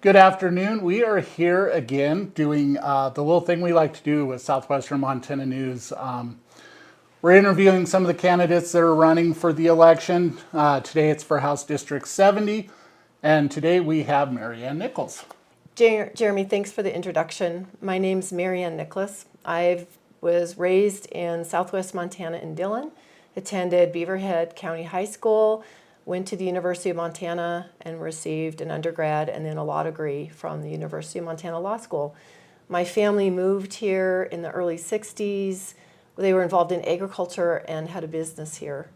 Good afternoon. We are here again doing the little thing we like to do with Southwestern Montana News. We're interviewing some of the candidates that are running for the election. Today it's for House District 70, and today we have Marianne Nichols. Jeremy, thanks for the introduction. My name's Marianne Nicholas. I was raised in Southwest Montana in Dillon, attended Beaverhead County High School, went to the University of Montana and received an undergrad and then a law degree from the University of Montana Law School. My family moved here in the early 60s. They were involved in agriculture and had a business here.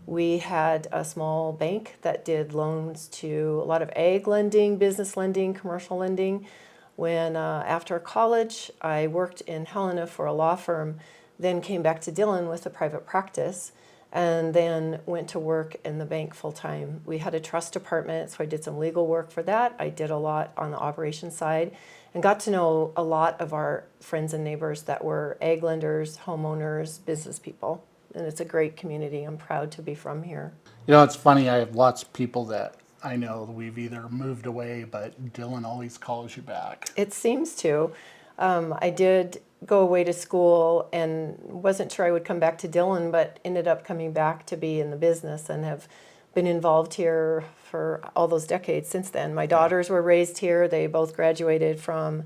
We had a small bank that did loans to a lot of ag lending, business lending, commercial lending. When after college, I worked in Helena for a law firm, then came back to Dillon with a private practice, and then went to work in the bank full time. We had a trust department, so I did some legal work for that. I did a lot on the operations side and got to know a lot of our friends and neighbors that were ag lenders, homeowners, business people. And it's a great community. I'm proud to be from here. You know, it's funny, I have lots of people that I know we've either moved away, but Dylan always calls you back. It seems to. I did go away to school and wasn't sure I would come back to Dillon, but ended up coming back to be in the business and have been involved here for all those decades since then. My daughters were raised here. They both graduated from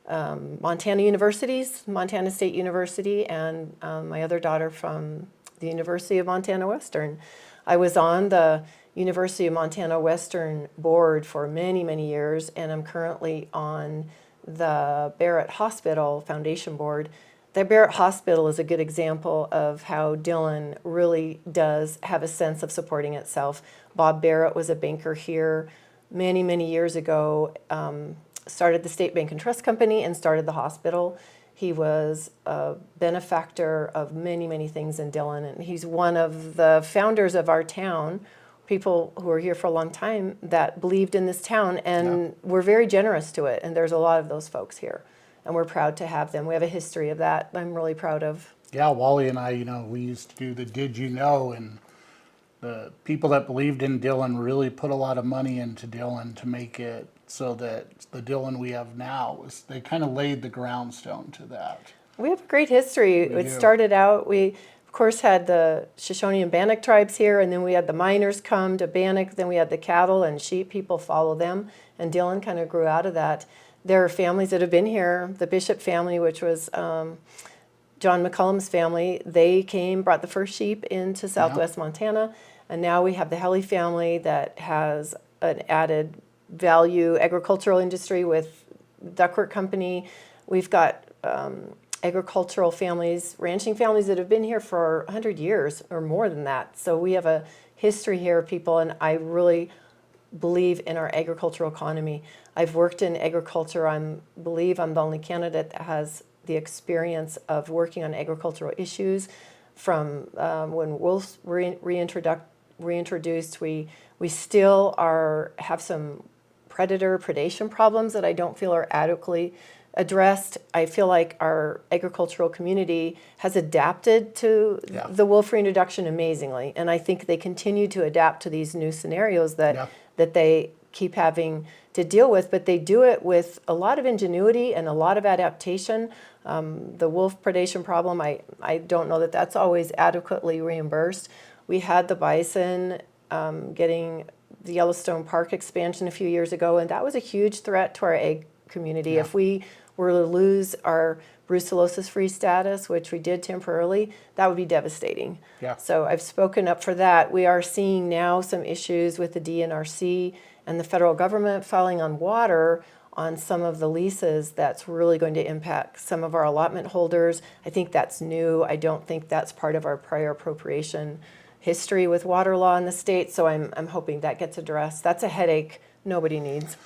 Montana universities, Montana State University, and my other daughter from the University of Montana Western. I was on the University of Montana Western board for many, many years, and I'm currently on the Barrett Hospital Foundation board. The Barrett Hospital is a good example of how Dillon really does have a sense of supporting itself. Bob Barrett was a banker here many, many years ago, started the State Bank and Trust Company and started the hospital. He was a benefactor of many, many things in Dillon, and he's one of the founders of our town, people who are here for a long time that believed in this town and were very generous to it. And there's a lot of those folks here, and we're proud to have them. We have a history of that I'm really proud of. Yeah, Wally and I, we used to do the Did You Know, and the people that believed in Dillon really put a lot of money into Dillon to make it so that the Dillon we have now, they kind of laid the groundstone to that. We have a great history. It started out, we of course had the Shoshone and Bannock tribes here, and then we had the miners come to Bannock, then we had the cattle and sheep, people follow them, and Dillon kind of grew out of that. There are families that have been here, the Bishop family, which was John McCullum's family. They came, brought the first sheep into Southwest Montana, and now we have the Helly family that has an added value agricultural industry with Duckworth Company. We've got agricultural families, ranching families that have been here for 100 years or more than that. So we have a history here of people, and I really believe in our agricultural economy. I've worked in agriculture. I believe I'm the only candidate that has the experience of working on agricultural issues. From when wolves were reintroduced, we still have some predation problems that I don't feel are adequately addressed. I feel like our agricultural community has adapted to the wolf reintroduction amazingly, and I think they continue to adapt to these new scenarios that they keep having to deal with, but they do it with a lot of ingenuity and a lot of adaptation. The wolf predation problem, I don't know that that's always adequately reimbursed. We had the bison getting the Yellowstone Park expansion a few years ago, and that was a huge threat to our ag community. If we were to lose our brucellosis-free status, which we did temporarily, that would be devastating. So I've spoken up for that. We are seeing now some issues with the DNRC and the federal government filing on water on some of the leases. That's really going to impact some of our allotment holders. I think that's new. I don't think that's part of our prior appropriation history with water law in the state, so I'm hoping that gets addressed. That's a headache nobody needs.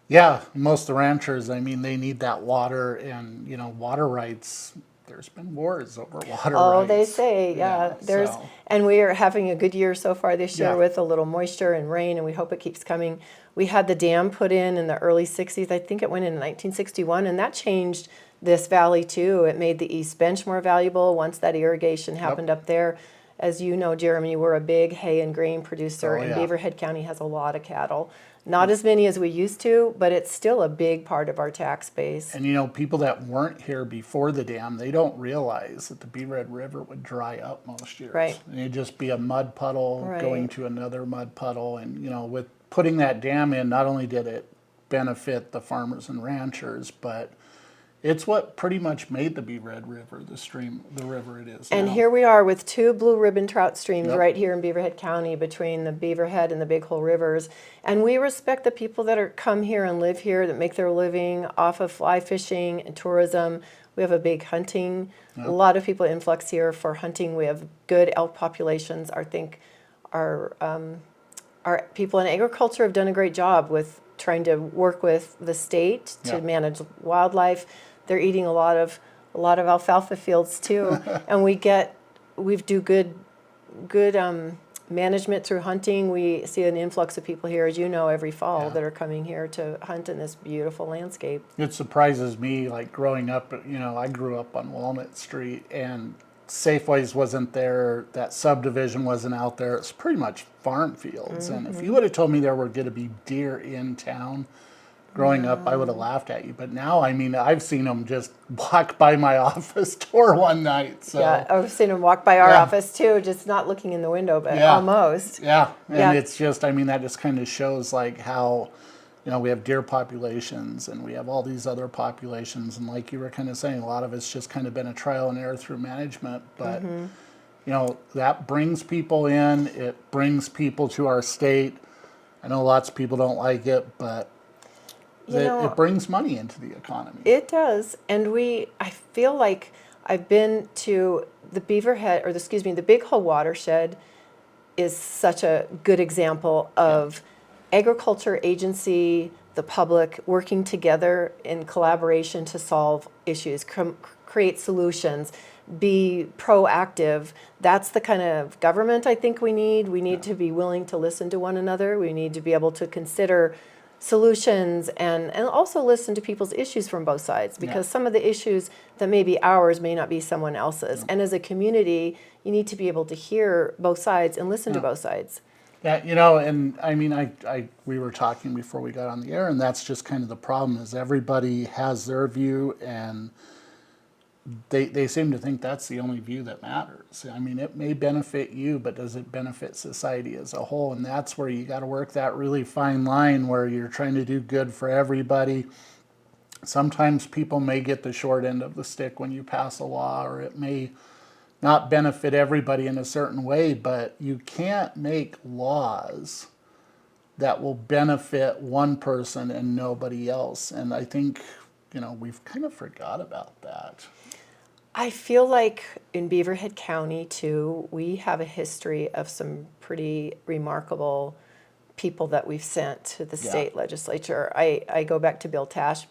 Yeah, most of the ranchers, they need that water, and, water rights, there's been wars over water rights. Oh, they say, and we are having a good year so far this year with a little moisture and rain, and we hope it keeps coming. We had the dam put in the early 60s. I think it went in 1961, and that changed this valley too. It made the East Bench more valuable once that irrigation happened up there. As you know, Jeremy, we're a big hay and grain producer, and Beaverhead County has a lot of cattle. Not as many as we used to, but it's still a big part of our tax base. And you know, people that weren't here before the dam, they don't realize that the Beaverhead River would dry up most years. Right. And it'd just be a mud puddle Right. going to another mud puddle. And you know, with putting that dam in, not only did it benefit the farmers and ranchers, but it's what pretty much made the Beaverhead River the river it is And now. here we are with two blue ribbon trout streams Yep. right here in Beaverhead County between the Beaverhead and the Big Hole Rivers. And we respect the people that come here and live here, that make their living off of fly fishing and tourism. We have a big hunting. Yep. A lot of people influx here for hunting. We have good elk populations. I think our people in agriculture have done a great job with trying to work with the state to Yeah. manage wildlife. They're eating a lot of alfalfa fields too, and we do good management through hunting. We see an influx of people here, as you know, every fall Yeah. that are coming here to hunt in this beautiful landscape. It surprises me, like growing up, you know, I grew up on Walnut Street and Safeways wasn't there, that subdivision wasn't out there. It's pretty much farm fields. And if you would have told me there were going to be deer in town growing up, I would have laughed at you. But now, I mean, I've seen them just walk by my office door one night. So. Yeah, I've seen them walk by our Yeah. office too, just not looking in the window, but Yeah. almost. Yeah, and Yeah. it's just, I mean, that just kind of shows like how, you know, we have deer populations and we have all these other populations. And like you were kind of saying, a lot of it's just kind of been a trial and error through management. But, you know, that brings people in, it brings people to our state. I know lots of people don't like it, but it brings money into the economy. It does, and I feel like I've been to the Beaverhead, the Big Hole watershed is such a good example of agriculture agency, the public working together in collaboration to solve issues, create solutions, be proactive. That's the kind of government I think we need. We need to be willing to listen to one another. We need to be able to consider solutions and also listen to people's issues from both sides, because some of the issues that may be ours may not be someone else's. And as a community, you need to be able to hear both sides and listen to both sides. Yeah, you know, and I mean, we were talking before we got on the air, and that's just kind of the problem is everybody has their view, and they seem to think that's the only view that matters. I mean, it may benefit you, but does it benefit society as a whole? And that's where you got to work that really fine line where you're trying to do good for everybody. Sometimes people may get the short end of the stick when you pass a law, or it may not benefit everybody in a certain way, but you can't make laws that will benefit one person and nobody else. And I think, you know, we've kind of forgot about that. I feel like in Beaverhead County, too, we have a history of some pretty remarkable people that we've sent to the state legislature. I go back to Bill Tash.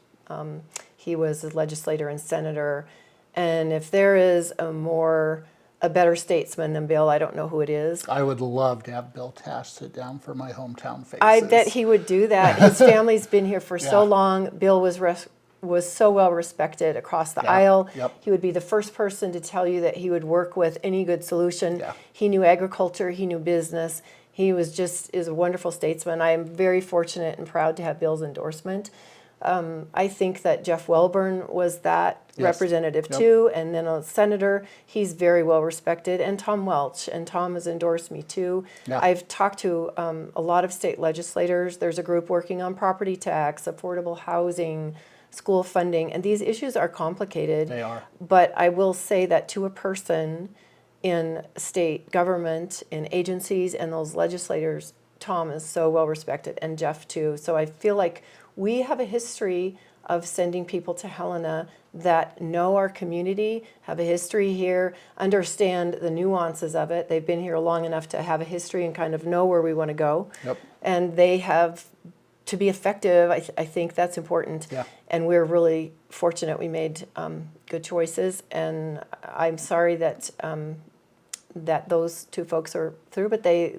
He was a legislator and senator. And if there is a better statesman than Bill, I don't know who it is. I would love to have Bill Tash sit down for my hometown faces. I bet he would do that. His family's been here for so long. Bill was so well respected across the aisle. Yep. He would be the first person to tell you that he would work with any good solution. Yeah. He knew agriculture, he knew business. He is a wonderful statesman. I am very fortunate and proud to have Bill's endorsement. I think that Jeff Welborn was that representative too, and then a senator. He's very well respected, and Tom Welch, and Tom has endorsed me too. Yeah. I've talked to a lot of state legislators. There's a group working on property tax, affordable housing, school funding, and these issues are complicated. They are. But I will say that to a person in state government, in agencies, and those legislators, Tom is so well respected, and Jeff too. So I feel like we have a history of sending people to Helena that know our community, have a history here, understand the nuances of it. They've been here long enough to have a history and kind of know where we want to go. Yep. And they have, to be effective, I think that's important. Yeah. And we're really fortunate we made good choices. And I'm sorry that that those two folks are through, but they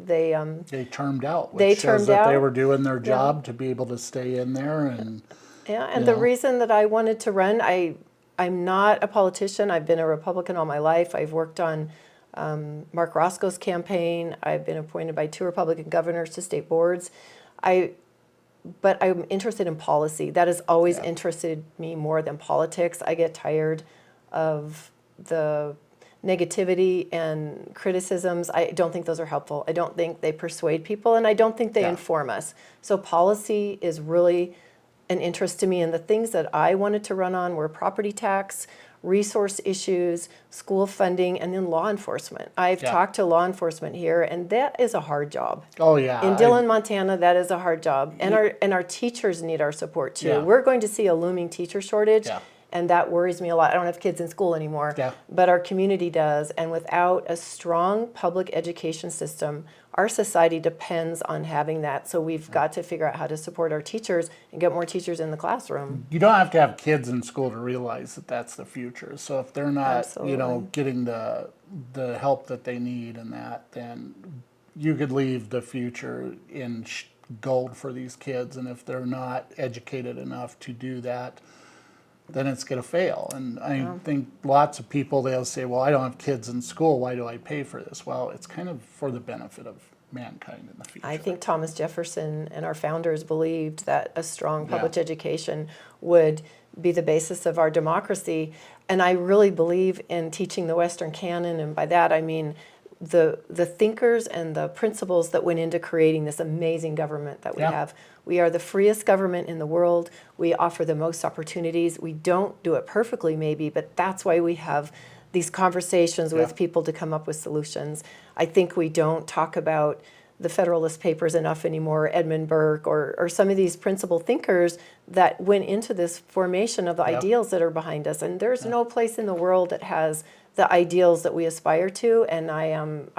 termed out, which They shows termed that they out. were doing their job to be able to stay in there. And and you the know. reason that I wanted to run, I'm not a politician. I've been a Republican all my life. I've worked on Mark Roscoe's campaign. I've been appointed by 2 Republican governors to state boards. but I'm interested in policy. That has always Yeah. interested me more than politics. I get tired of the negativity and criticisms. I don't think those are helpful. I don't think they persuade people, and I don't think they Yeah. inform us. So policy is really an interest to me, and the things that I wanted to run on were property tax, resource issues, school funding, and then law enforcement. I've Yeah. talked to law enforcement here, and that is a hard job. Oh yeah. In Dillon, Montana, that is a hard job, and our teachers need our support too. Yeah. We're going to see a looming teacher shortage, Yeah. and that worries me a lot. I don't have kids in school anymore, Yeah. but our community does, and without a strong public education system, our society depends on having that. So we've got to figure out how to support our teachers and get more teachers in the classroom. You don't have to have kids in school to realize that that's the future. So if they're not, Absolutely. getting the help that they need and that, then you could leave the future in gold for these kids. And if they're not educated enough to do that, then it's going to fail. And I think lots of people, they'll say, well, I don't have kids in school. Why do I pay for this? Well, it's kind of for the benefit of mankind in the future. I think Thomas Jefferson and our founders believed that a strong public Yeah. education would be the basis of our democracy. And I really believe in teaching the Western canon, and by that I mean the thinkers and the principles that went into creating this amazing government that we Yeah. have. We are the freest government in the world. We offer the most opportunities. We don't do it perfectly, maybe, but that's why we have these conversations with Yeah. people to come up with solutions. I think we don't talk about the Federalist Papers enough anymore, Edmund Burke, or some of these principal thinkers that went into this formation of the Yeah. ideals that are behind us. And there's no place in the world that has the ideals that we aspire to. And I'm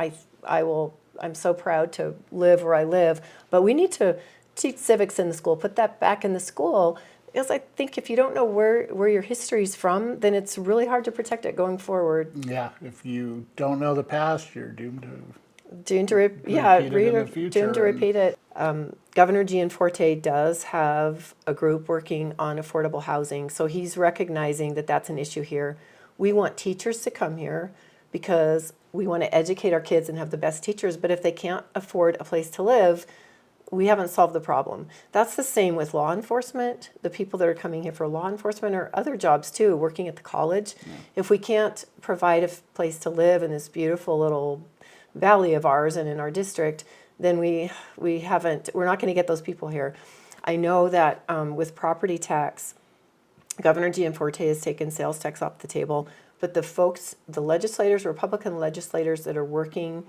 so proud to live where I live. But we need to teach civics in the school, put that back in the school. Because I think if you don't know where your history's from, then it's really hard to protect it going forward. Yeah, if you don't know the past, you're doomed to Doomed to repeat it in the future. doomed to repeat it. Governor Gianforte does have a group working on affordable housing, so he's recognizing that that's an issue here. We want teachers to come here because we want to educate our kids and have the best teachers, but if they can't afford a place to live, we haven't solved the problem. That's the same with law enforcement, the people that are coming here for law enforcement or other jobs too, working at the college. Yeah. If we can't provide a place to live in this beautiful little valley of ours and in our district, then we're not going to get those people here. I know that with property tax, Governor Gianforte has taken sales tax off the table, but the legislators, Republican legislators that are working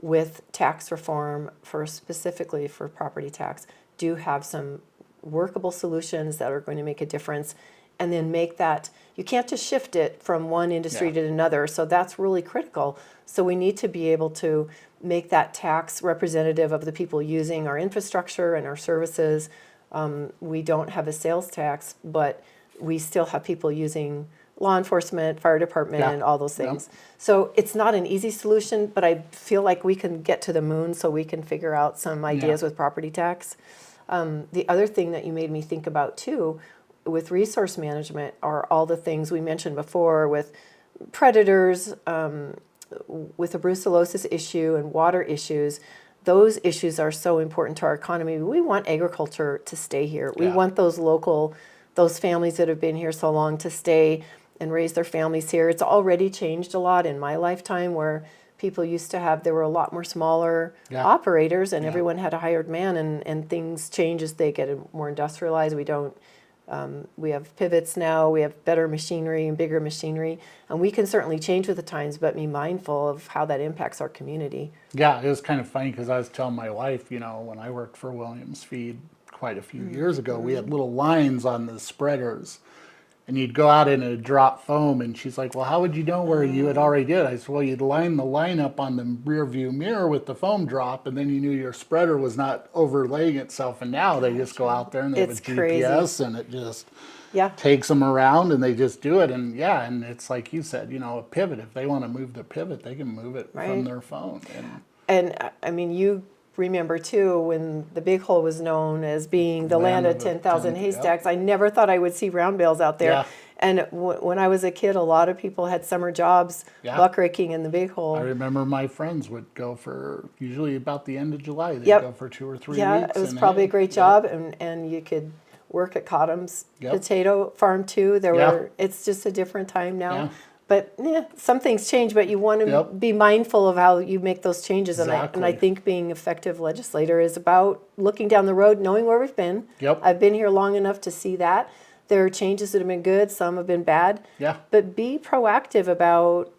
with tax reform specifically for property tax do have some workable solutions that are going to make a difference, and then make that, you can't just shift it from one industry to another, so that's really critical. So we need to be able to make that tax representative of the people using our infrastructure and our services. We don't have a sales tax, but we still have people using law enforcement, fire department, and all those things. Yep. So it's not an easy solution, but I feel like we can get to the moon so we can figure out some ideas with property tax. The other thing that you made me think about too, with resource management, are all the things we mentioned before with predators, with the brucellosis issue and water issues. Those issues are so important to our economy. We want agriculture to stay here. We want those families that have been here so long to stay and raise their families here. It's already changed a lot in my lifetime, where people used to there were a lot more smaller operators, and everyone had a hired man, and things change as they get more industrialized. We have pivots now, we have better machinery and bigger machinery, and we can certainly change with the times, but be mindful of how that impacts our community. Yeah, it was kind of funny because I was telling my wife, when I worked for Williams Feed quite a few years ago, we had little lines on the spreaders, and you'd go out in a drop foam, and she's like, well, how would you know where you had already did? I said, well, you'd line the line up on the rear view mirror with the foam drop, and then you knew your spreader was not overlaying itself. And now they just go out there and they have a GPS, and it just takes them around, and they just do it. And and it's like you said, a pivot, if they want to move the pivot, they can move it from their phone. And I mean, you remember too, when the Big Hole was known as being the land of 10,000 haystacks, I never thought I would see round bales out there. And when I was a kid, a lot of people had summer jobs, Yeah. muckraking in the big I hole. remember my friends would go for usually about the end of July. They'd Yep. go for 2 or 3 Yeah, weeks. it was and probably a hey, great yep, job, and you could work at Cotham's Yep. potato farm too. Yeah. It's just a different time now. Yeah. But yeah, some things change, but you want to Yep. be mindful of how you make those changes. And I Exactly. think being effective legislator is about looking down the road, knowing where we've been. Yep. I've been here long enough to see that. There are changes that have been good, some have been bad. Yeah. But be proactive about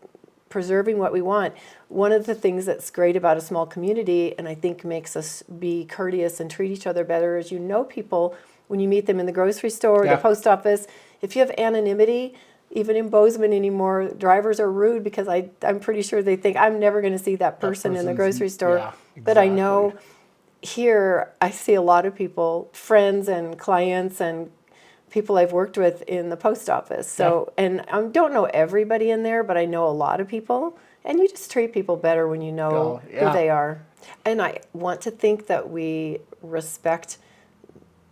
preserving what we want. One of the things that's great about a small community, and I think makes us be courteous and treat each other better, is you know people when you meet them in the grocery store, Yeah. the post office. If you have anonymity, even in Bozeman anymore, drivers are rude because I'm pretty sure they think I'm never going to see that person in the person's- grocery store. yeah, But I know exactly. here I see a lot of people, friends and clients and people I've worked with in the post office. So, and I don't know everybody in there, but I know a lot of people. And you just treat people better when you know Oh, yeah. who they are. And I want to think that we respect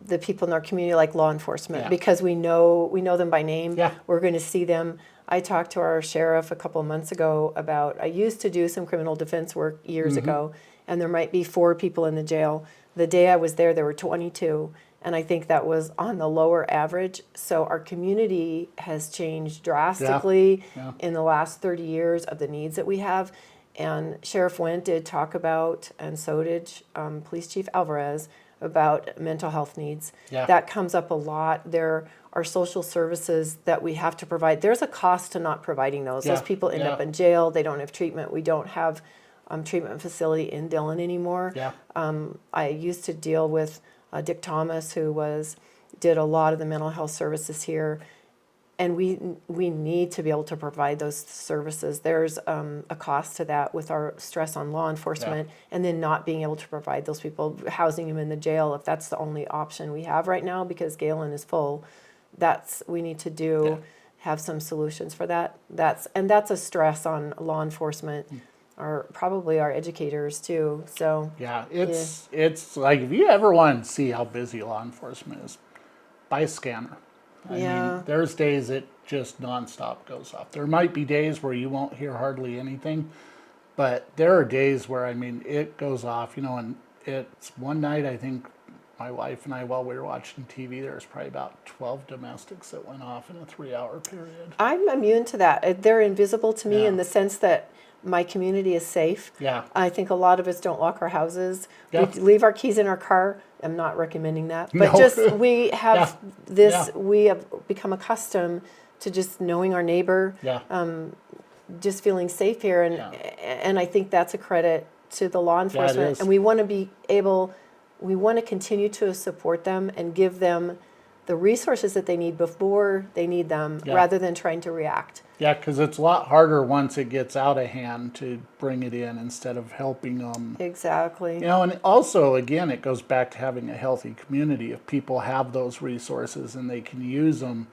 the people in our community like law enforcement Yeah. because we know them by name. Yeah. We're going to see them. I talked to our sheriff a couple of months ago about, I used to do some criminal defense work years Mm-hmm. ago, and there might be 4 people in the jail. The day I was there were 22, and I think that was on the lower average. So our community has changed drastically Yeah. in the last 30 years of the needs that we have. And Sheriff Wendt did talk about, and so did Police Chief Alvarez, about mental health needs. Yeah. That comes up a lot. There are social services that we have to provide. There's a cost to not providing those. Yeah. Those people end Yeah. up in jail. They don't have treatment. We don't have treatment facility in Dillon anymore. Yeah. I used to deal with Dick Thomas, who did a lot of the mental health services here, and we need to be able to provide those services. There's a cost to that with our stress on law enforcement, and then not being able to provide those people, housing them in the jail if that's the only option we have right now because Galen is full. We need to have some solutions for that. That's a stress on law enforcement, or probably our educators too. So Yeah, it's like if you ever want to see how busy law enforcement is, buy a scanner. I mean, there's days it just nonstop goes off. There might be days where you won't hear hardly anything, but there are days where, I mean, it goes off, and it's one night, I think my wife and I, while we were watching TV, there was probably about 12 domestics that went off in a 3-hour period. I'm immune to that. They're invisible to me Yeah. in the sense that my community is safe. Yeah. I think a lot of us don't lock our houses. Yeah. We leave our keys in our car. I'm not recommending that. But No. just we have Yeah. we have become accustomed to just knowing our neighbor, Yeah. just feeling safe here. And I think that's a credit to the law enforcement. is. And we want to continue to support them and give them the resources that they need before they need them, rather than trying to react. Yeah, because it's a lot harder once it gets out of hand to bring it in instead of helping them. Exactly. And also, again, it goes back to having a healthy community. If people have those resources and they can use them,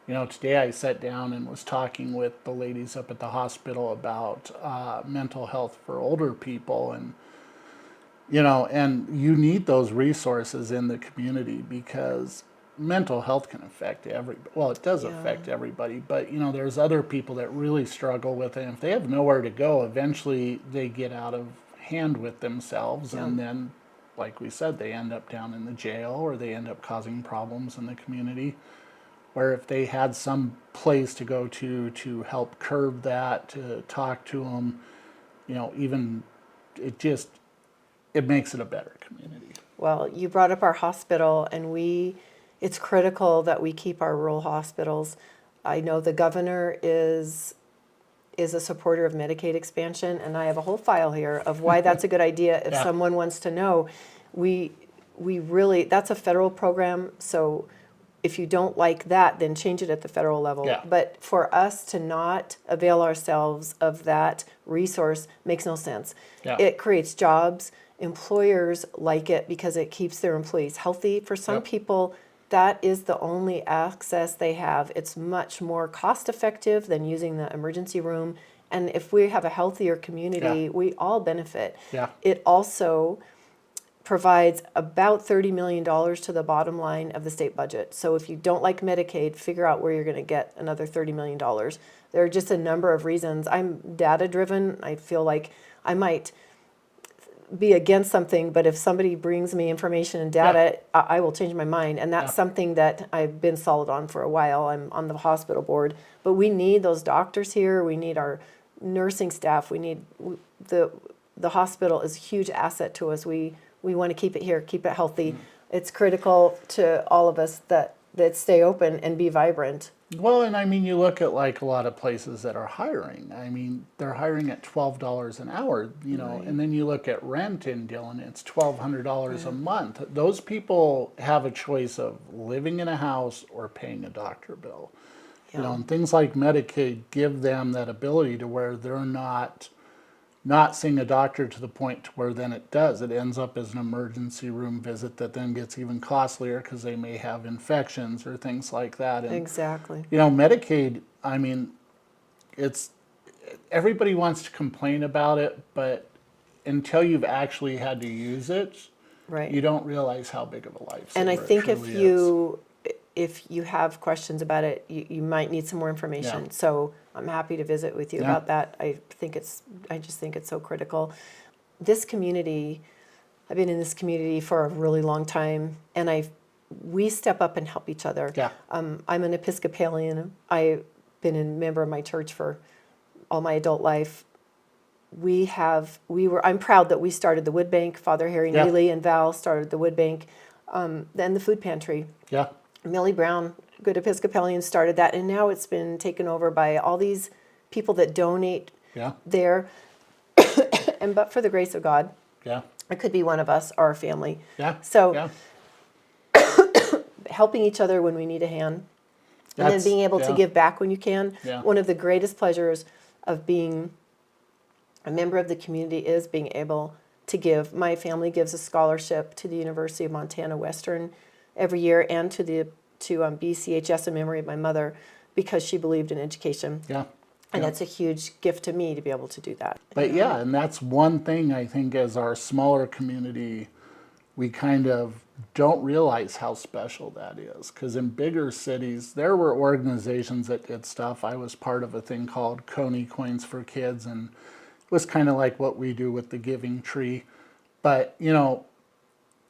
today I sat down and was talking with the ladies up at the hospital about mental health for older people, and you need those resources in the community because mental health can affect everybody. Well, it does affect everybody, but there's other people that really struggle with it. And if they have nowhere to go, eventually they get out of hand with themselves, and then, like we said, they end up down in the jail or they end up causing problems in the community. Where if they had some place to go to help curb that, to talk to them, even it makes it a better community. Well, you brought up our hospital, and it's critical that we keep our rural hospitals. I know the governor is a supporter of Medicaid expansion, and I have a whole file here of why that's a good idea. If someone wants to know, we really, that's a federal program, so if you don't like that, then change it at the federal level. Yeah. But for us to not avail ourselves of that resource makes no sense. Yeah. It creates jobs. Employers like it because it keeps their employees healthy. For some people, that is the only access they have. It's much more cost effective than using the emergency room. And if we have a healthier community, we all benefit. Yeah. It also provides about $30 million to the bottom line of the state budget. So if you don't like Medicaid, figure out where you're going to get another $30 million. There are just a number of reasons. I'm data driven. I feel like I might be against something, but if somebody brings me information and data, I will change my mind. And that's something that I've been solid on for a while. I'm on the hospital board, but we need those doctors here. We need our nursing staff. We need the hospital is a huge asset to us. We want to keep it here, keep it healthy. It's critical to all of us that stay open and be vibrant. Well, and I mean, you look at like a lot of places that are hiring. I mean, they're hiring at $12 an hour, you know, and then you look at rent in Dillon, it's $1,200 a month. Those people have a choice of living in a house or paying a doctor bill. You know, and things like Medicaid give them that ability to where they're not seeing a doctor to the point to where then it ends up as an emergency room visit that then gets even costlier because they may have infections or things like that. And, Exactly. you know, Medicaid, I mean, everybody wants to complain about it, but until you've actually had to use it, Right. you don't realize how big of a lifesaver And I think it if truly you have questions about it, you might need some more information. Yeah. So I'm happy to visit with you Yeah. about that. I just think it's so critical. This community, I've been in this community for a really long time, and we step up and help each other. Yeah. I'm an Episcopalian. I've been a member of my church for all my adult life. I'm proud that we started the Wood Bank. Father Harry Yeah. Neely and Val started the Wood Bank, then the food pantry. Yeah. Millie Brown, good Episcopalian, started that, and now it's been taken over by all these people that donate Yeah. there. And but for the grace of God, Yeah. it could be one of us or our family. Yeah. So yeah. helping each other when we need a hand, and then That's- being able to yeah. give back when you can. Yeah. One of the greatest pleasures of being a member of the community is being able to give. My family gives a scholarship to the University of Montana Western every year, and to BCHS in memory of my mother, because she believed in education. Yeah. And Yeah. that's a huge gift to me to be able to do that. But yeah, and that's one thing I think as our smaller community, we kind of don't realize how special that is. Because in bigger cities, there were organizations that did stuff. I was part of a thing called Coney Coins for Kids, and it was kind of like what we do with the Giving Tree. But, you know,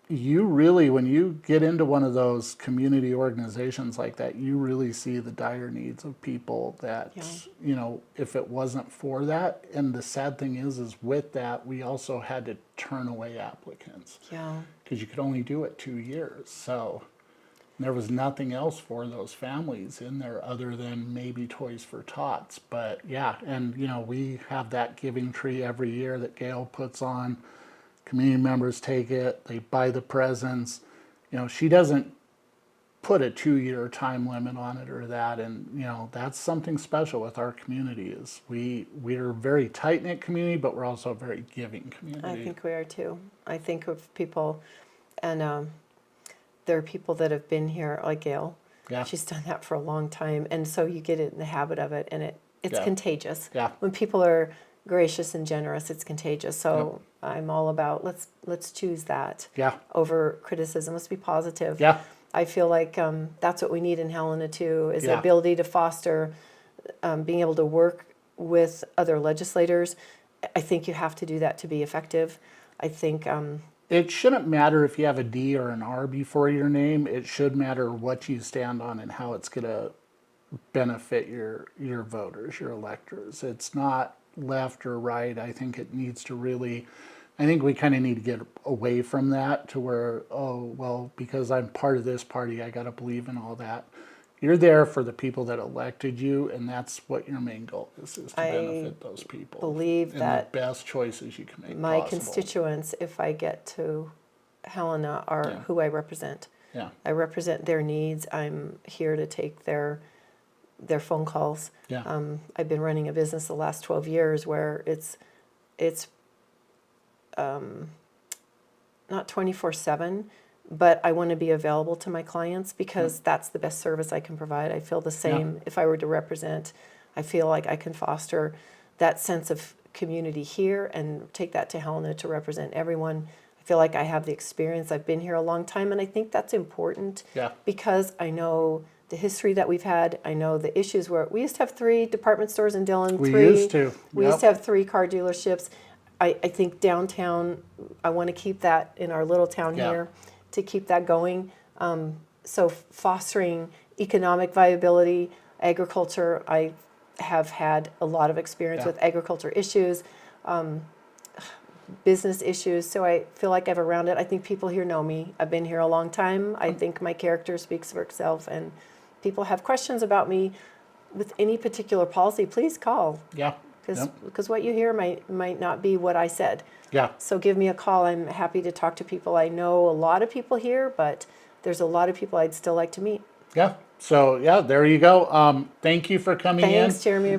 you really, when you get into one of those community organizations like that, you really see the dire needs of people that, you know, if it wasn't for that, and the sad thing is with that, we also had to turn away applicants. Yeah. Because you could only do it 2 years. So there was nothing else for those families in there other than maybe Toys for Tots. But yeah, and, you know, we have that Giving Tree every year that Gail puts on. Community members take it, they buy the presents. You know, she doesn't put a 2-year time limit on it or that, and you know, that's something special with our community is we're a very tight-knit community, but we're also a very giving community. I think we are too. I think of people, and there are people that have been here, like Gail. Yeah. She's done that for a long time, and so you get in the habit of it, and it's Yeah. contagious. Yeah. When people are gracious and generous, it's contagious. So I'm all about let's choose that Yeah. over criticism. Let's be positive. Yeah. I feel like that's what we need in Helena too, is the Yeah. ability to foster being able to work with other legislators. I think you have to do that to be effective. I think It shouldn't matter if you have a D or an R before your name. It should matter what you stand on and how it's going to benefit your voters, your electors. It's not left or right. I think it needs to really, I think we kind of need to get away from that to where, oh, well, because I'm part of this party, I got to believe in all that. You're there for the people that elected you, and that's what your main goal is to benefit those people. believe and that the best choices you can make my possible. constituents, if I get to Helena, are Yeah. who I represent. Yeah. I represent their needs. I'm here to take their phone calls. Yeah. I've been running a business the last 12 years where it's not 24/7, but I want to be available to my clients because that's the best service I can provide. I feel the same if I were to represent. I feel like I can foster that sense of community here and take that to Helena to represent everyone. I feel like I have the experience. I've been here a long time, and I think that's important Yeah. because I know the history that we've had. I know the issues where we used to have 3 department stores in Dillon. We 3, used to. We Yep. used to have 3 car dealerships. I think downtown, I want to keep that in our little town Yeah. here, to keep that going. So fostering economic viability, agriculture, I have had a lot of experience Yeah. with agriculture issues, business issues, so I feel like I've around it. I think people here know me. I've been here a long time. I think my character speaks for itself, and people have questions about me with any particular policy, please call, Yeah. because Yep. what you hear might not be what I said. Yeah. So give me a call. I'm happy to talk to people. I know a lot of people here, but there's a lot of people I'd still like to meet. Yeah. So yeah, there you go. Thank you for coming in. Thanks, Jeremy.